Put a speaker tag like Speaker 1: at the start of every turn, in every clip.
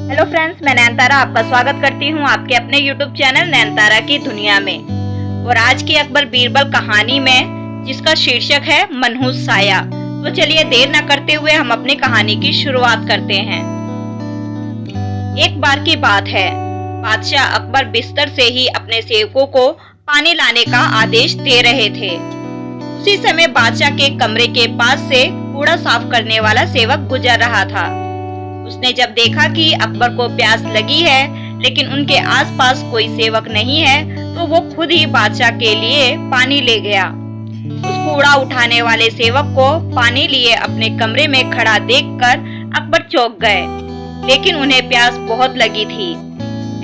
Speaker 1: Hello friends, मैं नयनतारा आपका स्वागत करती हूँ आपके अपने यूट्यूब चैनल नयनतारा की दुनिया में। और आज की अकबर बीरबल कहानी में जिसका शीर्षक है मनहूस साया। तो चलिए देर न करते हुए हम अपनी कहानी की शुरुआत करते हैं। एक बार की बात है, बादशाह अकबर बिस्तर से ही अपने सेवकों को पानी लाने का आदेश दे रहे थे। उसी समय बादशाह के कमरे के पास से कूड़ा साफ करने वाला सेवक गुजर रहा था। उसने जब देखा कि अकबर को प्यास लगी है लेकिन उनके आसपास कोई सेवक नहीं है, तो वो खुद ही बादशाह के लिए पानी ले गया। उस कूड़ा उठाने वाले सेवक को पानी लिए अपने कमरे में खड़ा देखकर अकबर चौंक गए, लेकिन उन्हें प्यास बहुत लगी थी।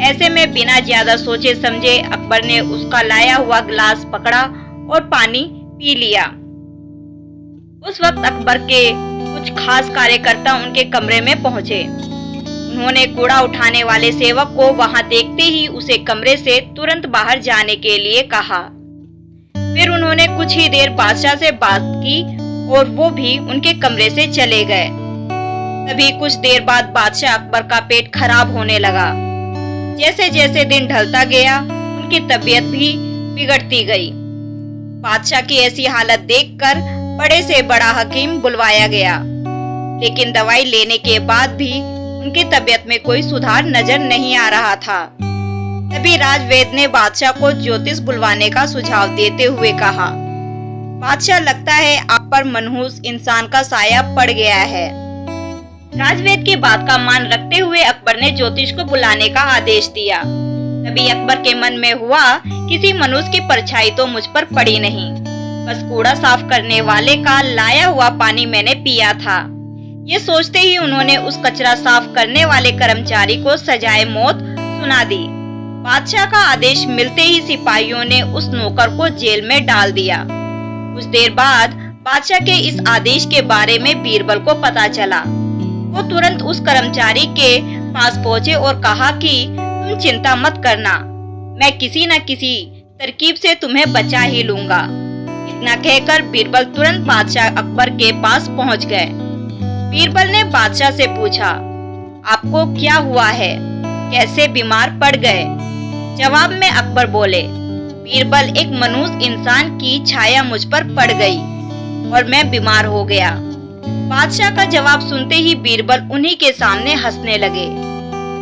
Speaker 1: ऐसे में बिना ज्यादा सोचे समझे अकबर ने उसका लाया हुआ गिलास पकड़ा और पानी पी लिया। उस वक्त अकबर के कुछ खास कार्यकर्ता उनके कमरे में पहुंचे। उन्होंने कूड़ा उठाने वाले सेवक को वहां देखते ही उसे कमरे से तुरंत बाहर जाने के लिए कहा। फिर उन्होंने कुछ ही देर बादशाह से बात की और वो भी उनके कमरे से चले गए। तभी कुछ देर बाद बादशाह अकबर का पेट खराब होने लगा। जैसे जैसे दिन ढलता गया उनकी तबीयत भी बिगड़ती गई। बादशाह की ऐसी हालत देखकर बड़े से बड़ा हकीम बुलवाया गया, लेकिन दवाई लेने के बाद भी उनकी तबीयत में कोई सुधार नजर नहीं आ रहा था। तभी राजवैद्य ने बादशाह को ज्योतिष बुलवाने का सुझाव देते हुए कहा, बादशाह लगता है आप पर मनहूस इंसान का साया पड़ गया है। राजवैद्य की बात का मान रखते हुए अकबर ने ज्योतिष को बुलाने का आदेश दिया। तभी अकबर के मन में हुआ, किसी मनुष्य की परछाई तो मुझ पर पड़ी नहीं, बस कूड़ा साफ करने वाले का लाया हुआ पानी मैंने पिया था। ये सोचते ही उन्होंने उस कचरा साफ करने वाले कर्मचारी को सजाए मौत सुना दी। बादशाह का आदेश मिलते ही सिपाहियों ने उस नौकर को जेल में डाल दिया। कुछ देर बाद बादशाह के इस आदेश के बारे में बीरबल को पता चला। वो तुरंत उस कर्मचारी के पास पहुंचे और कहा कि तुम चिंता मत करना, मैं किसी न किसी तरकीब से तुम्हें बचा ही लूंगा। इतना कहकर बीरबल तुरंत बादशाह अकबर के पास पहुंच गए। बीरबल ने बादशाह से पूछा, आपको क्या हुआ है, कैसे बीमार पड़ गए? जवाब में अकबर बोले, बीरबल एक मनुष्य इंसान की छाया मुझ पर पड़ गई और मैं बीमार हो गया। बादशाह का जवाब सुनते ही बीरबल उन्हीं के सामने हंसने लगे।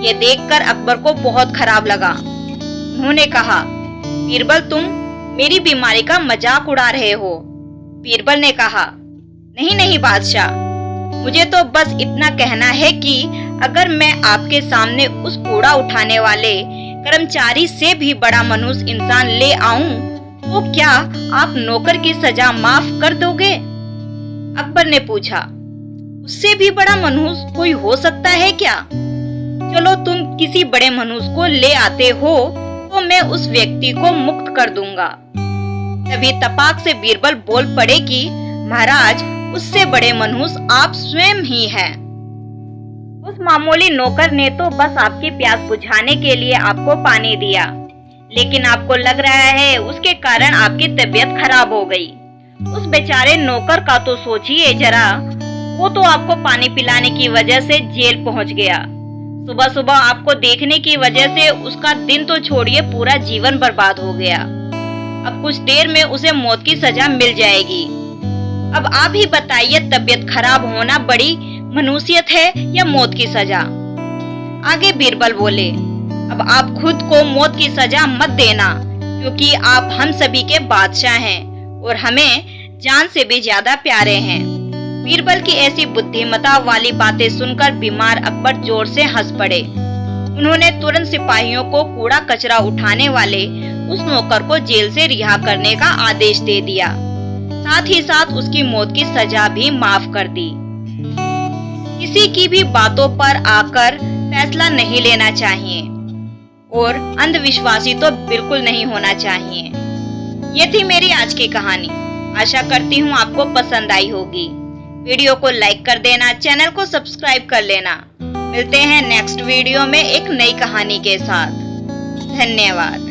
Speaker 1: ये देखकर अकबर को बहुत खराब लगा। उन्होंने कहा, बीरबल तुम मेरी बीमारी का मजाक उड़ा रहे हो। बीरबल ने कहा, नहीं नहीं बादशाह, मुझे तो बस इतना कहना है कि अगर मैं आपके सामने उस कूड़ा उठाने वाले कर्मचारी से भी बड़ा मनुष्य इंसान ले आऊं, तो क्या आप नौकर की सजा माफ कर दोगे? अकबर ने पूछा, उससे भी बड़ा मनुष्य कोई हो सकता है क्या? चलो तुम किसी बड़े मनुष्य को ले आते हो तो मैं उस व्यक्ति को मुक्त कर दूंगा। तभी तपाक से बीरबल बोल पड़े कि महाराज, उससे बड़े मनुष्य आप स्वयं ही हैं। उस मामूली नौकर ने तो बस आपकी प्यास बुझाने के लिए आपको पानी दिया, लेकिन आपको लग रहा है उसके कारण आपकी तबीयत खराब हो गई। उस बेचारे नौकर का तो सोचिए जरा, वो तो आपको पानी पिलाने की वजह से जेल पहुंच गया। सुबह सुबह आपको देखने की वजह से उसका दिन तो छोड़िए पूरा जीवन बर्बाद हो गया। अब कुछ देर में उसे मौत की सजा मिल जाएगी। अब आप ही बताइए, तबीयत खराब होना बड़ी मनुष्यत है या मौत की सजा? आगे बीरबल बोले, अब आप खुद को मौत की सजा मत देना, क्योंकि आप हम सभी के बादशाह हैं और हमें जान से भी ज्यादा प्यारे हैं। बीरबल की ऐसी बुद्धिमता वाली बातें सुनकर बीमार अकबर जोर से हंस पड़े। उन्होंने तुरंत सिपाहियों को कूड़ा कचरा उठाने वाले उस नौकर को जेल से रिहा करने का आदेश दे दिया। साथ ही साथ उसकी मौत की सजा भी माफ कर दी। किसी की भी बातों पर आकर फैसला नहीं लेना चाहिए और अंधविश्वासी तो बिल्कुल नहीं होना चाहिए। ये थी मेरी आज की कहानी। आशा करती हूँ आपको पसंद आई होगी। वीडियो को लाइक कर देना, चैनल को सब्सक्राइब कर लेना। मिलते हैं नेक्स्ट वीडियो में एक नई कहानी के साथ। धन्यवाद।